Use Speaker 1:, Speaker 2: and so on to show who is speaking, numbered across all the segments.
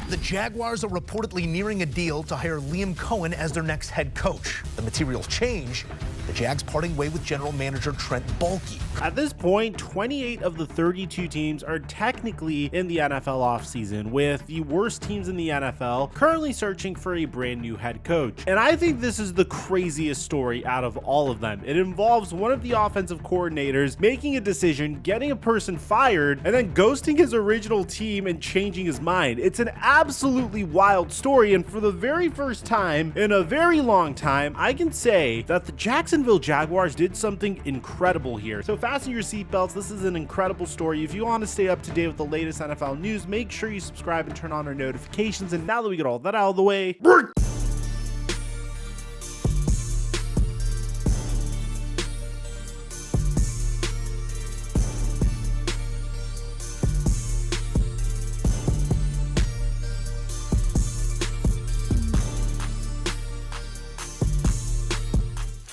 Speaker 1: The Jaguars are reportedly nearing a deal to hire Liam Cohen as their next head coach. The material change: the Jags parting way with general manager Trent Baalke.
Speaker 2: At this point, 28 of the 32 teams are technically in the NFL offseason, with the worst teams in the NFL currently searching for a brand new head coach. And I think this is the craziest story out of all of them. It involves one of the offensive coordinators making a decision, getting a person fired, and then ghosting his original team and changing his mind. It's an absolutely wild story, and for the very first time in a very long time, I can say that the Jacksonville Jaguars did something incredible here. So fasten your seatbelts. This is an incredible story. If you want to stay up to date with the latest NFL news, make sure you subscribe and turn on our notifications. And now that we get all that out of the way,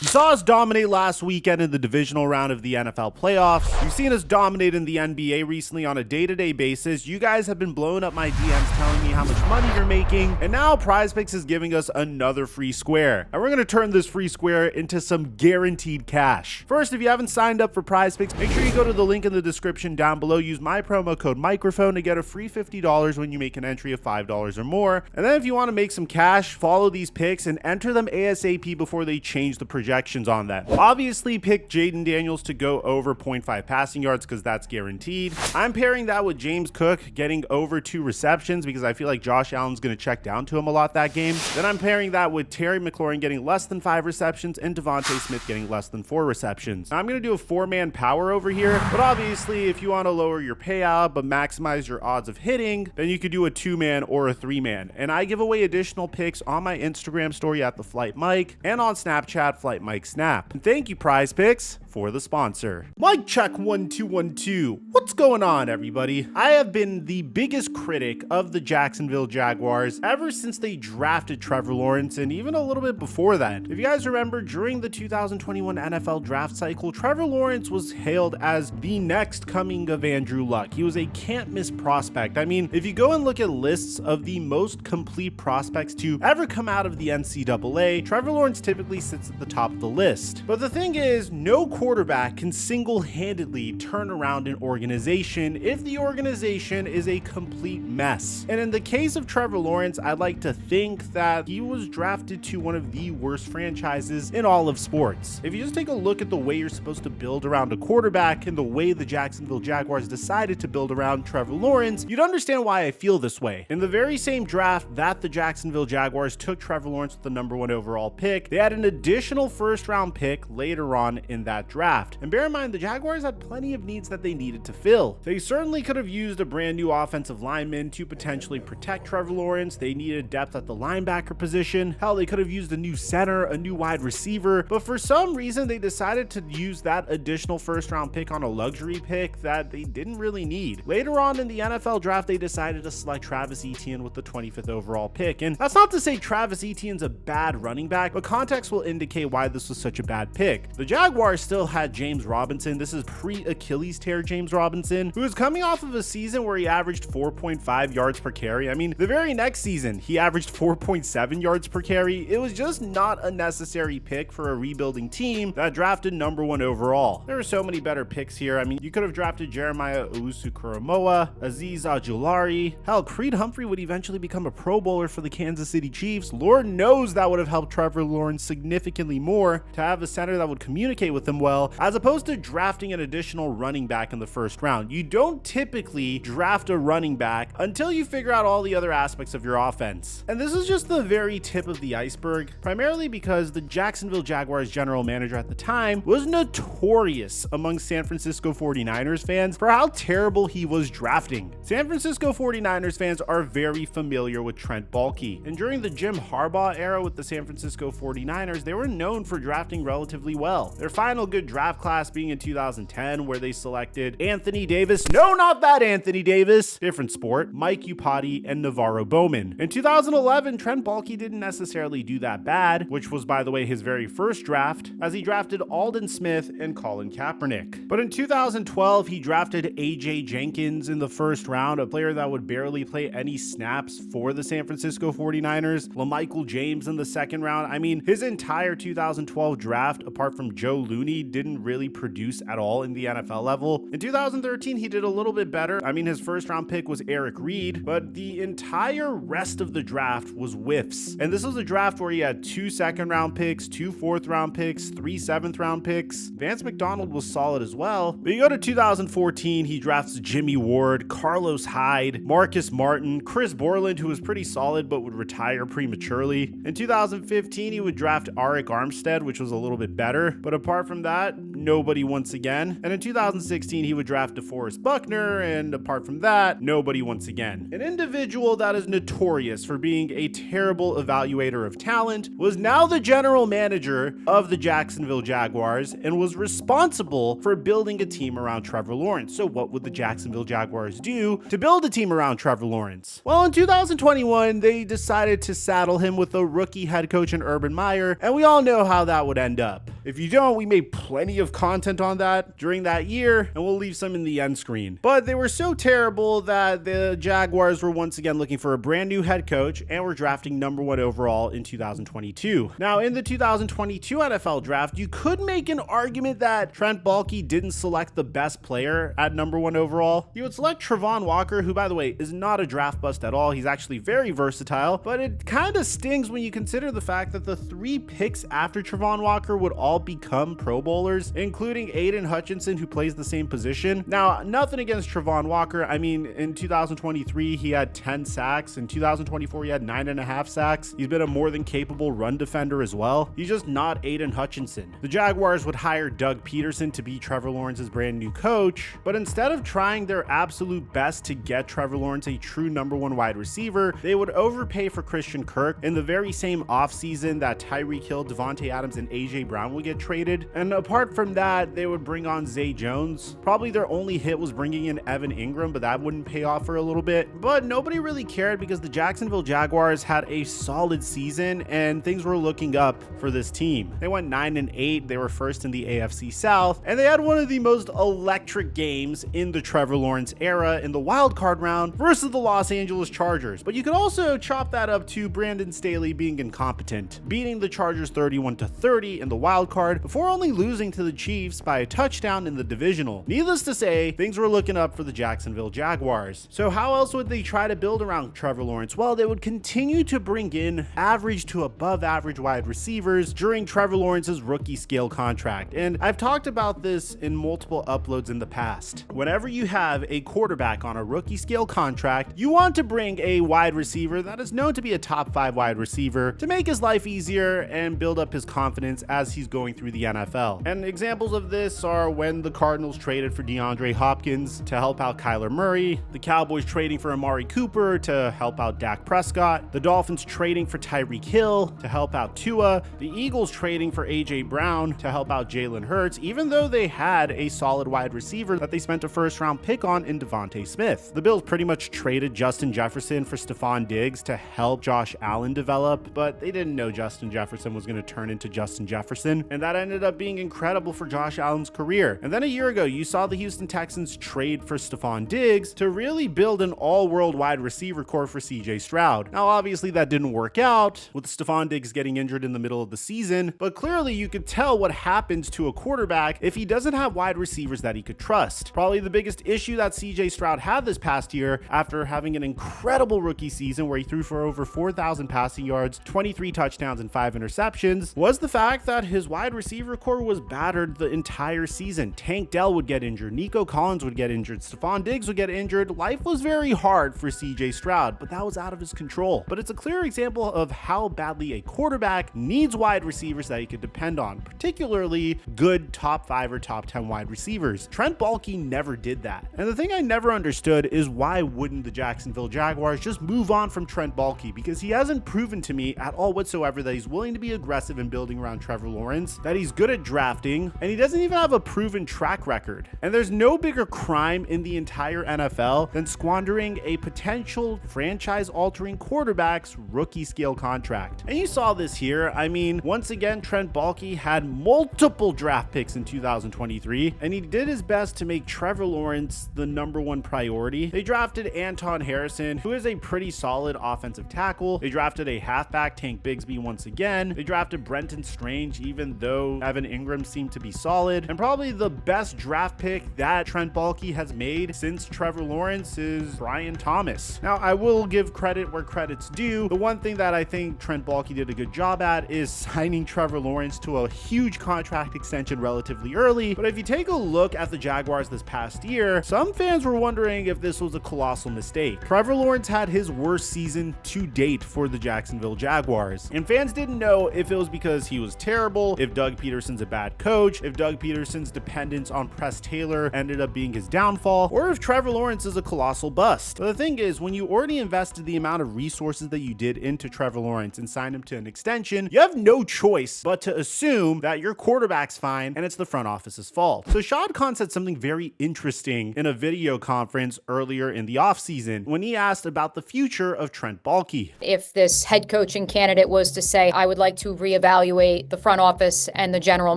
Speaker 2: you saw us dominate last weekend in the divisional round of the NFL playoffs. You've seen us dominate in the NBA recently on a day-to-day basis. You guys have been blowing up my DMs telling me how much money you're making, and now PrizePicks is giving us another free square. And we're going to turn this free square into some guaranteed cash. First, if you haven't signed up for PrizePicks, make sure you go to the link in the description down below. Use my promo code Mikerophone to get a free $50 when you make an entry of $5 or more. And then if you want to make some cash, follow these picks and enter them ASAP before they change the projections on that. Obviously, pick Jaden Daniels to go over 0.5 passing yards because that's guaranteed. I'm pairing that with James Cook getting over 2 receptions because I feel like Josh Allen's going to check down to him a lot that game. Then I'm pairing that with Terry McLaurin getting less than 5 receptions and Devontae Smith getting less than 4 receptions. Now, I'm going to do a 4-man power over here, but obviously, if you want to lower your payout but maximize your odds of hitting, then you could do a 2-man or a 3-man. And I give away additional picks on my Instagram story at the Flight Mike and on Snapchat Flight Mike Snap. And thank you, PrizePicks, for the sponsor. Mic check 1 2 1 2. What's going on, everybody? I have been the biggest critic of the Jacksonville Jaguars ever since they drafted Trevor Lawrence, and even a little bit before that. If you guys remember, during the 2021 NFL draft cycle, Trevor Lawrence was hailed as the next coming of Andrew Luck. He was a can't-miss prospect. I mean, if you go and look at lists of the most complete prospects to ever come out of the NCAA, Trevor Lawrence typically sits at the top of the list. But the thing is, no quarterback can single-handedly turn around an organization if the organization is a complete mess. And in the case of Trevor Lawrence, I'd like to think that he was drafted to one of the worst franchises in all of sports. If you just take a look at the way you're supposed to build around a quarterback and the way the Jacksonville Jaguars decided to build around Trevor Lawrence, you'd understand why I feel this way. In the very same draft that the Jacksonville Jaguars took Trevor Lawrence with the #1 overall pick, they had an additional first-round pick later on in that draft. And bear in mind, the Jaguars had plenty of needs that they needed to fill. They certainly could have used a brand new offensive lineman to potentially protect Trevor Lawrence. They needed depth at the linebacker position. Hell, they could have used a new center, a new wide receiver, but for some reason they decided to use that additional first-round pick on a luxury pick that they didn't really need. Later on in the NFL draft, they decided to select Travis Etienne with the 25th overall pick. And that's not to say Travis Etienne's a bad running back, but context will indicate why this was such a bad pick. The Jaguars still had James Robinson. This is pre-Achilles tear James Robinson, who is coming off of a season where he averaged 4.5 yards per carry. I mean, the very next season, he averaged 4.7 yards per carry. It was just not a necessary pick for a rebuilding team that drafted #1 overall. There were so many better picks here. I mean, you could have drafted Jeremiah Owusu-Koramoah, Azeez Ojulari. Hell, Creed Humphrey would eventually become a Pro Bowler for the Kansas City Chiefs. Lord knows that would have helped Trevor Lawrence significantly more to have a center that would communicate with him well, as opposed to drafting an additional running back in the first round. You don't typically draft a running back until you figure out all the other aspects of your offense. And this is just the very tip of the iceberg, primarily because the Jacksonville Jaguars general manager at the time was notorious among San Francisco 49ers fans for how terrible he was drafting. San Francisco 49ers fans are very familiar with Trent Baalke, and during the Jim Harbaugh era with the San Francisco 49ers, they were known for for drafting relatively well. Their final good draft class being in 2010, where they selected Anthony Davis. No, not that Anthony Davis. Different sport. Mike Upati and Navarro Bowman. In 2011, Trent Baalke didn't necessarily do that bad, which was, by the way, his very first draft, as he drafted Aldon Smith and Colin Kaepernick. But in 2012, he drafted AJ Jenkins in the first round, a player that would barely play any snaps for the San Francisco 49ers. LaMichael James in the second round. I mean, his entire 2012 draft, apart from Joe Looney, didn't really produce at all in the NFL level. In 2013, he did a little bit better. I mean, his first round pick was Eric Reed, but the entire rest of the draft was whiffs. And this was a draft where he had 2 second round picks, 2 fourth round picks, 3 seventh round picks. Vance McDonald was solid as well. But you go to 2014, he drafts Jimmy Ward, Carlos Hyde, Marcus Martin, Chris Borland, who was pretty solid but would retire prematurely. In 2015, he would draft Arik Armstead, which was a little bit better. But apart from that, nobody once again. And in 2016, he would draft DeForest Buckner, and apart from that, nobody once again. An individual that is notorious for being a terrible evaluator of talent was now the general manager of the Jacksonville Jaguars and was responsible for building a team around Trevor Lawrence. So what would the Jacksonville Jaguars do to build a team around Trevor Lawrence? Well, in 2021, they decided to saddle him with a rookie head coach in Urban Meyer, and we all know how that would end up. If you don't, we made plenty of content on that during that year, and we'll leave some in the end screen. But they were so terrible that the Jaguars were once again looking for a brand new head coach and were drafting number 1 overall in 2022. Now, in the 2022 NFL draft, you could make an argument that Trent Baalke didn't select the best player at number 1 overall. He would select Travon Walker, who, by the way, is not a draft bust at all. He's actually very versatile, but it kind of stings when you consider the fact that the 3 picks after Travon Walker would all become Pro Bowlers, including Aiden Hutchinson, who plays the same position. Now, nothing against Travon Walker. I mean, in 2023, he had 10 sacks. In 2024, he had 9.5 sacks. He's been a more than capable run defender as well. He's just not Aiden Hutchinson. The Jaguars would hire Doug Peterson to be Trevor Lawrence's brand new coach, but instead of trying their absolute best to get Trevor Lawrence a true number 1 wide receiver, they would overpay for Christian Kirk in the very same offseason that Tyreek Hill, Devontae Adams, and AJ Brown would get traded. And apart from that, they would bring on Zay Jones. Probably their only hit was bringing in Evan Ingram, but that wouldn't pay off for a little bit. But nobody really cared because the Jacksonville Jaguars had a solid season and things were looking up for this team. They went 9-8. They were first in the AFC South, and they had one of the most electric games in the Trevor Lawrence era in the wild card round versus the Los Angeles Chargers. But you could also chop that up to Brandon Staley being incompetent, beating the Chargers 31-30 in the wild card before only losing to the Chiefs by a touchdown in the divisional. Needless to say, things were looking up for the Jacksonville Jaguars. So how else would they try to build around Trevor Lawrence? Well, they would continue to bring in average to above average wide receivers during Trevor Lawrence's rookie scale contract. And I've talked about this in multiple uploads in the past. Whenever you have a quarterback on a rookie scale contract, you want to bring a wide receiver that is known to be a top 5 wide receiver to make his life easier and build up his confidence as he's going through the NFL. And examples of this are when the Cardinals traded for DeAndre Hopkins to help out Kyler Murray, the Cowboys trading for Amari Cooper to help out Dak Prescott, the Dolphins trading for Tyreek Hill to help out Tua, the Eagles trading for AJ Brown to help out Jalen Hurts, even though they had a solid wide receiver that they spent a first round pick on in Devontae Smith. The Bills pretty much traded Justin Jefferson for Stephon Diggs to help Josh Allen develop, but they didn't know Justin Jefferson was going to turn into Justin Jefferson, and that ended up being incredible for Josh Allen's career. And then a year ago, you saw the Houston Texans trade for Stephon Diggs to really build an all-world wide receiver core for CJ Stroud. Now, obviously, that didn't work out with Stephon Diggs getting injured in the middle of the season, but clearly you could tell what happens to a quarterback if he doesn't have wide receivers that he could trust. Probably the biggest issue that CJ Stroud had this past year, after having an incredible rookie season where he threw for over 4,000 passing yards, 23 touchdowns, and 5 interceptions, was the fact that his wide receiver core was battered mattered the entire season. Tank Dell would get injured, Nico Collins would get injured, Stephon Diggs would get injured. Life was very hard for CJ Stroud, but that was out of his control. But it's a clear example of how badly a quarterback needs wide receivers that he could depend on, particularly good top 5 or top 10 wide receivers. Trent Baalke never did that. And the thing I never understood is why wouldn't the Jacksonville Jaguars just move on from Trent Baalke? Because he hasn't proven to me at all whatsoever that he's willing to be aggressive in building around Trevor Lawrence, that he's good at drafting, and he doesn't even have a proven track record. And there's no bigger crime in the entire NFL than squandering a potential franchise-altering quarterback's rookie scale contract. And you saw this here. I mean, once again, Trent Baalke had multiple draft picks in 2023, and he did his best to make Trevor Lawrence the #1 priority. They drafted Anton Harrison, who is a pretty solid offensive tackle. They drafted a halfback, Tank Bigsby, once again. They drafted Brenton Strange, even though Evan Ingram seemed to be solid. And probably the best draft pick that Trent Baalke has made since Trevor Lawrence is Brian Thomas. Now, I will give credit where credit's due. The one thing that I think Trent Baalke did a good job at is signing Trevor Lawrence to a huge contract extension relatively early. But if you take a look at the Jaguars this past year, some fans were wondering if this was a colossal mistake. Trevor Lawrence had his worst season to date for the Jacksonville Jaguars. And fans didn't know if it was because he was terrible, if Doug Peterson's a bad coach, if Doug Peterson's dependence on Press Taylor ended up being his downfall, or if Trevor Lawrence is a colossal bust. But the thing is, when you already invested the amount of resources that you did into Trevor Lawrence and signed him to an extension, you have no choice but to assume that your quarterback's fine and it's the front office's fault. So Shad Khan said something very interesting in a video conference earlier in the offseason when he asked about the future of Trent Baalke.
Speaker 3: If this head coaching candidate was to say, I would like to reevaluate the front office and the general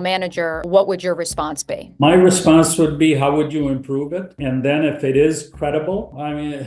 Speaker 3: manager, what would your response be?
Speaker 4: My response would be, how would you improve it? And then if it is credible, I mean,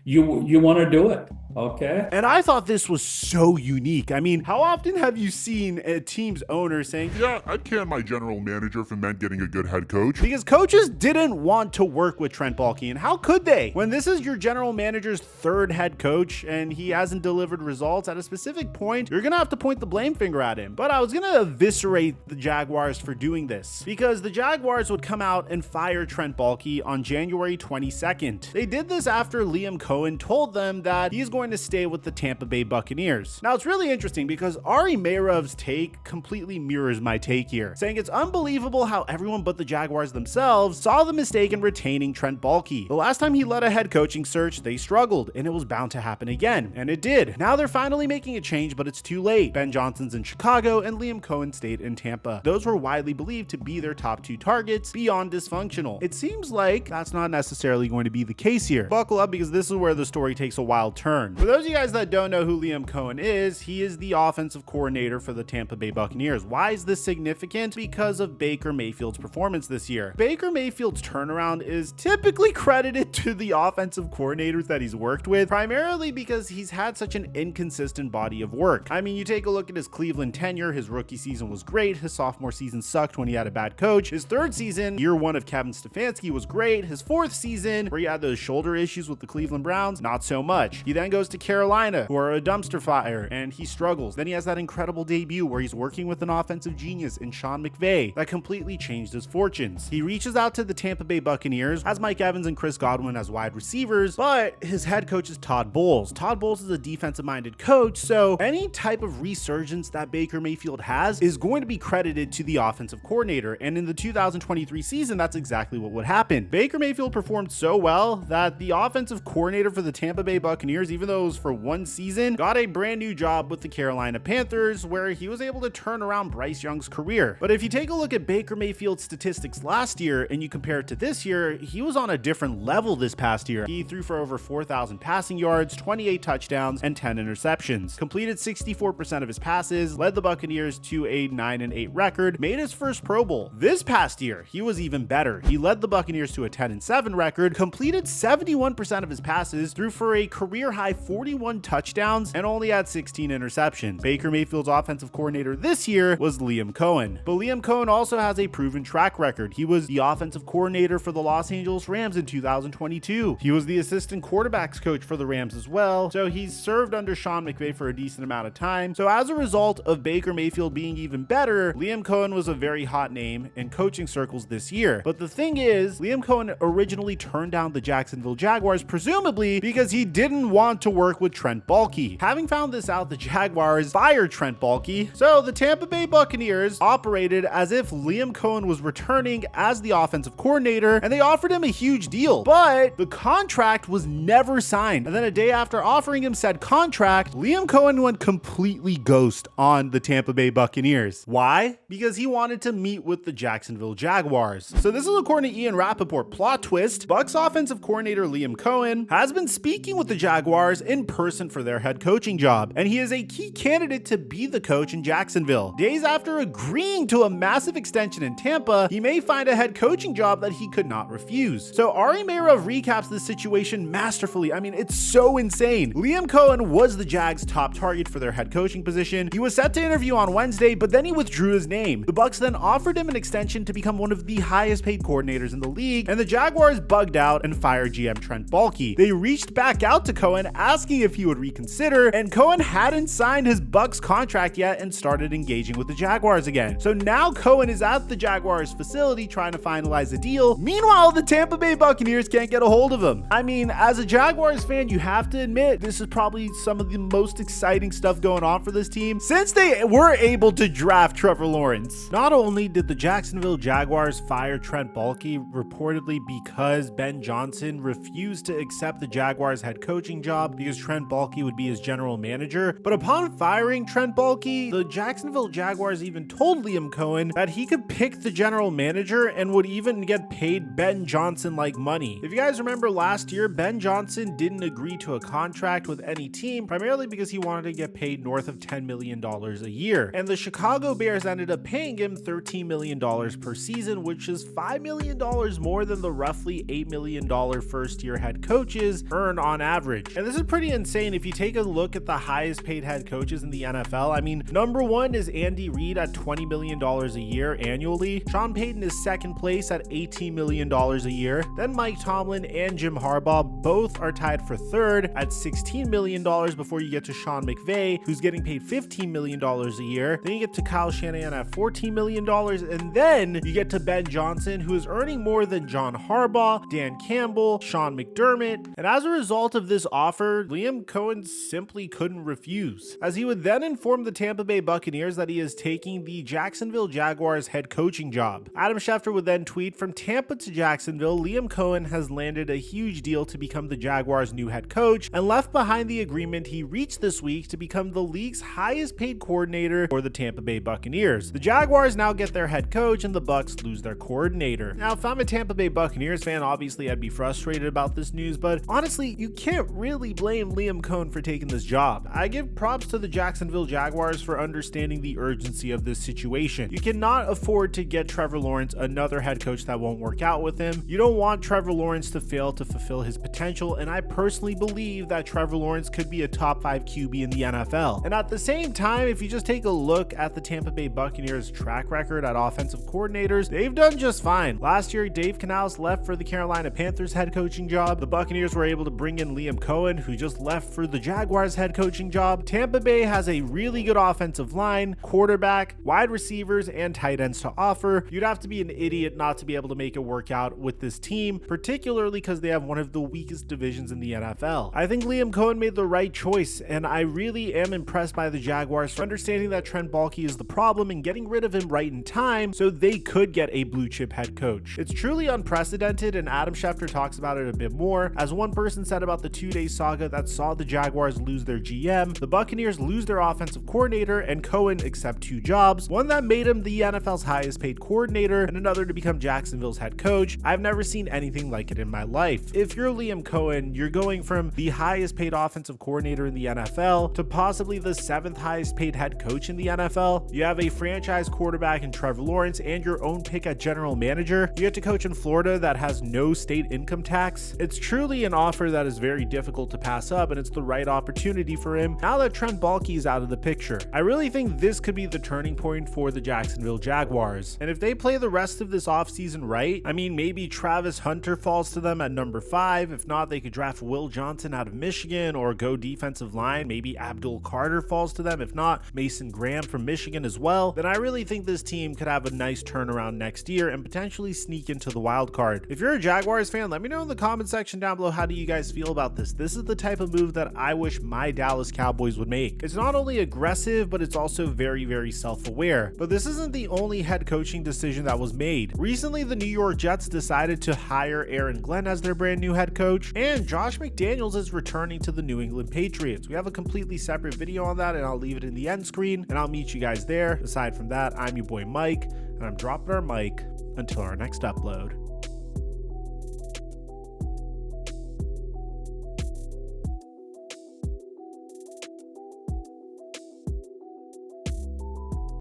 Speaker 4: you want to do it. Okay.
Speaker 2: And I thought this was so unique. I mean, how often have you seen a team's owner saying,
Speaker 5: yeah, I'd can my general manager if it meant getting a good head coach?
Speaker 2: Because coaches didn't want to work with Trent Baalke, and how could they? When this is your general manager's 3rd head coach and he hasn't delivered results at a specific point, you're gonna have to point the blame finger at him. But I was gonna eviscerate the Jaguars for doing this, because the Jaguars would come out and fire Trent Baalke on January 22nd. They did this after Liam Cohen told them that he's going to stay with the Tampa Bay Buccaneers. Now, it's really interesting because Ari Meirov's take completely mirrors my take here, saying it's unbelievable how everyone but the Jaguars themselves saw the mistake in retaining Trent Baalke. The last time he led a head coaching search, they struggled, and it was bound to happen again, and it did. Now they're finally making a change, but it's too late. Ben Johnson's in Chicago, and Liam Cohen stayed in Tampa. Those were widely believed to be their top 2 targets, beyond dysfunctional. It seems like that's not necessarily going to be the case here. Buckle up, because this is where the story takes a wild turn. For those of you guys that don't know who Liam Cohen is, he is the offensive coordinator for the Tampa Bay Buccaneers. Why is this significant? Because of Baker Mayfield's performance this year. Baker Mayfield's turnaround is typically credited to the offensive coordinators that he's worked with, primarily because he's had such an inconsistent body of work. I mean, you take a look at his Cleveland tenure, his rookie season was great, his sophomore season sucked when he had a bad coach, his 3rd season, year 1 of Kevin Stefanski, was great, his 4th season, where he had those shoulder issues with the Cleveland Browns, not so much. He then goes to Carolina, who are a dumpster fire, and he struggles. Then he has that incredible debut where he's working with an offensive genius in Sean McVay that completely changed his fortunes. He reaches out to the Tampa Bay Buccaneers, has Mike Evans and Chris Godwin as wide receivers, but his head coach is Todd Bowles. Todd Bowles is a defensive-minded coach, so any type of resurgence that Baker Mayfield has is going to be credited to the offensive coordinator, and in the 2023 season, that's exactly what would happen. Baker Mayfield performed so well that the offensive coordinator for the Tampa Bay Buccaneers, even though it was for 1 season, got a brand new job with the Carolina Panthers, where he was able to turn around Bryce Young's career. But if you take a look at Baker Mayfield's statistics last year and you compare it to this year, he was on a different level this past year. He threw for over 4,000 passing yards, 28 touchdowns, and 10 interceptions, completed 64% of his passes, led the Buccaneers to a 9-8 record, made his first Pro Bowl. This past year, he was even better. He led the Buccaneers to a 10-7 record, completed 71% of his passes, threw for a career high 41 touchdowns and only had 16 interceptions. Baker Mayfield's offensive coordinator this year was Liam Cohen. But Liam Cohen also has a proven track record. He was the offensive coordinator for the Los Angeles Rams in 2022. He was the assistant quarterbacks coach for the Rams as well. So he's served under Sean McVay for a decent amount of time. So as a result of Baker Mayfield being even better, Liam Cohen was a very hot name in coaching circles this year. But the thing is, Liam Cohen originally turned down the Jacksonville Jaguars, presumably because he didn't want to work with Trent Baalke. Having found this out, the Jaguars fired Trent Baalke. So the Tampa Bay Buccaneers operated as if Liam Cohen was returning as the offensive coordinator, and they offered him a huge deal. But the contract was never signed. And then a day after offering him said contract, Liam Cohen went completely ghost on the Tampa Bay Buccaneers. Why? Because he wanted to meet with the Jacksonville Jaguars. So this is according to Ian Rappaport. Plot twist, Bucs offensive coordinator Liam Cohen has been speaking with the Jaguars in person for their head coaching job, and he is a key candidate to be the coach in Jacksonville. Days after agreeing to a massive extension in Tampa, he may find a head coaching job that he could not refuse. So Ari Meirov recaps this situation masterfully. I mean, it's so insane. Liam Cohen was the Jags' top target for their head coaching position. He was set to interview on Wednesday, but then he withdrew his name. The Bucs then offered him an extension to become one of the highest paid coordinators in the league, and the Jaguars bugged out and fired GM Trent Baalke. They reached back out to Cohen asking if he would reconsider, and Cohen hadn't signed his Bucs contract yet and started engaging with the Jaguars again. So now Cohen is at the Jaguars facility trying to finalize a deal. Meanwhile, the Tampa Bay Buccaneers can't get a hold of him. I mean, as a Jaguars fan, you have to admit this is probably some of the most exciting stuff going on for this team since they were able to draft Trevor Lawrence. Not only did the Jacksonville Jaguars fire Trent Baalke reportedly because Ben Johnson refused to accept the Jaguars head coaching job because Trent Baalke would be his general manager, but upon firing Trent Baalke, the Jacksonville Jaguars even told Liam Cohen that he could pick the general manager and would even get paid Ben Johnson like money. If you guys remember last year, Ben Johnson didn't agree to a contract with any team primarily because he wanted to get paid north of $10 million a year, and the Chicago Bears ended up paying him $13 million per season, which is $5 million more than the roughly $8 million first-year head coaches earn on average. And this is pretty insane if you take a look at the highest paid head coaches in the NFL. I mean, number one is Andy Reid at $20 million a year annually. Sean Payton is second place at $18 million a year. Then Mike Tomlin and Jim Harbaugh both are tied for third at $16 million before you get to Sean McVay, who's getting paid $15 million a year. Then you get to Kyle Shanahan at $14 million, and then you get to Ben Johnson, who is earning more than John Harbaugh, Dan Campbell, Sean McDermott. And as a result of this offer, Liam Cohen simply couldn't refuse, as he would then inform the Tampa Bay Buccaneers that he is taking the Jacksonville Jaguars head coaching job. Adam Schefter would then tweet, "From Tampa to Jacksonville, Liam Cohen has landed a huge deal to become the Jaguars' new head coach and left behind the agreement he reached this week to become the league's highest paid coordinator for the Tampa Bay Buccaneers. The Jaguars now get their head coach and the Bucs lose their coordinator." Now, if I'm a Tampa Bay Buccaneers fan, obviously I'd be frustrated about this news, but honestly, you can't really blame Liam Cohen for taking this job. I give props to the Jacksonville Jaguars for understanding the urgency of this situation. You cannot afford to get Trevor Lawrence another head coach that won't work out with him. You don't want Trevor Lawrence to fail to fulfill his potential, and I personally believe that Trevor Lawrence could be a top 5 QB in the NFL. And at the same time, if you just take a look at the Tampa Bay Buccaneers track record at offensive coordinators, they've done just fine. Last year, Dave Canales left for the Carolina Panthers head coaching job. The Buccaneers were able to bring in Liam Cohen, who just left for the Jaguars head coaching job. Tampa Bay has a really good offensive line, quarterback, wide receivers, and tight ends to offer. You'd have to be an idiot not to be able to make it work out with this team, particularly because they have one of the weakest divisions in the NFL. I think Liam Cohen made the right choice, and I really am impressed by the Jaguars for understanding that Trent Baalke is the problem and getting rid of him right in time so they could get a blue chip head coach. It's truly unprecedented, and Adam Schefter talks about it a bit more. As one person said about the 2-day saga that saw the Jaguars lose their GM, the Buccaneers lose their offensive coordinator, and Cohen accept 2 jobs, one that made him the NFL's highest paid coordinator and another to become Jacksonville's head coach. I've never seen anything like it in my life. If you're Liam Liam Cohen, you're going from the highest paid offensive coordinator in the NFL to possibly the 7th highest paid head coach in the NFL. You have a franchise quarterback in Trevor Lawrence and your own pick at general manager. You get to coach in Florida that has no state income tax. It's truly an offer that is very difficult to pass up, and it's the right opportunity for him now that Trent Baalke is out of the picture. I really think this could be the turning point for the Jacksonville Jaguars. And if they play the rest of this offseason right, I mean, maybe Travis Hunter falls to them at number 5. If not, they could draft Will Johnson out of Michigan or go defensive line. Maybe Abdul Carter falls to them. If not, Mason Graham from Michigan as well. Then I really think this team could have a nice turnaround next year and potentially sneak into the wild card. If you're a Jaguars fan, let me know in the comment section down below, how do you guys feel about this? This is the type of move that I wish my Dallas Cowboys would make. It's not only aggressive, but it's also very, very self-aware. But this isn't the only head coaching decision that was made. Recently, the New York Jets decided to hire Aaron Glenn as their brand new head coach, and Josh McDaniels is returning to the New England Patriots. We have a completely separate video on that, and I'll leave it in the end screen, and I'll meet you guys there. Aside from that, I'm your boy Mike, and I'm dropping our mic until our next upload.